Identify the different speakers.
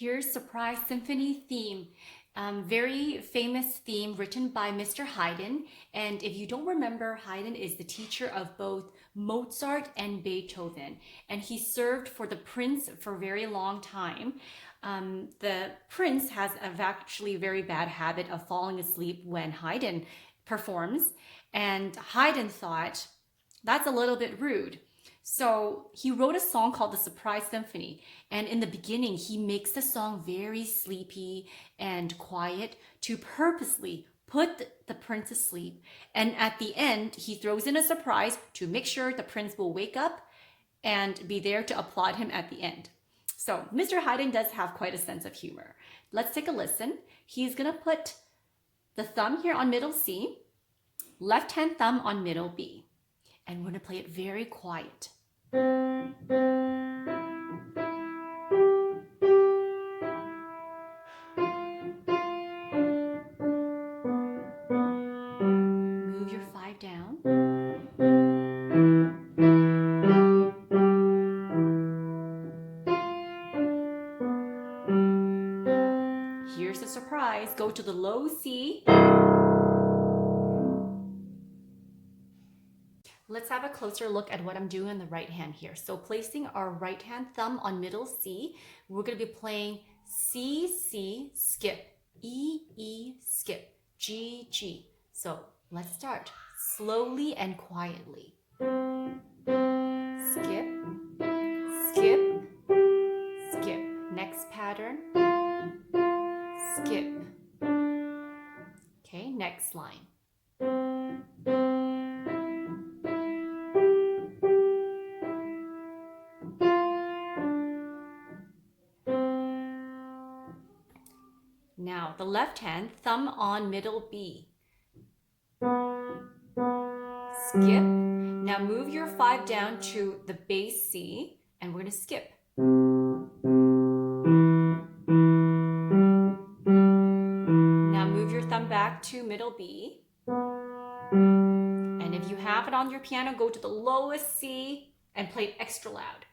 Speaker 1: Here's Surprise Symphony theme. Very famous theme written by Mr. Haydn. And if you don't remember, Haydn is the teacher of both Mozart and Beethoven. And he served for the prince for a very long time. The prince has actually a very bad habit of falling asleep when Haydn performs. And Haydn thought, that's a little bit rude. So he wrote a song called the Surprise Symphony. And in the beginning, he makes the song very sleepy and quiet to purposely put the prince asleep. And at the end, he throws in a surprise to make sure the prince will wake up and be there to applaud him at the end. So Mr. Haydn does have quite a sense of humor. Let's take a listen. He's gonna put the thumb here on middle C, left hand thumb on middle B. And we're going to play it very quiet. Move your 5 down. Here's the surprise. Go to the low C. Let's have a closer look at what I'm doing on the right hand here. So placing our right hand thumb on middle C, we're going to be playing C, C, skip, E, E, skip, G, G. So let's start slowly and quietly. Skip, skip, skip. Next pattern, skip. Okay, next line. Now, the left hand, thumb on middle B. Skip. Now move your 5 down to the bass C, and we're going to skip. Now move your thumb back to middle B. And if you have it on your piano, go to the lowest C and play it extra loud.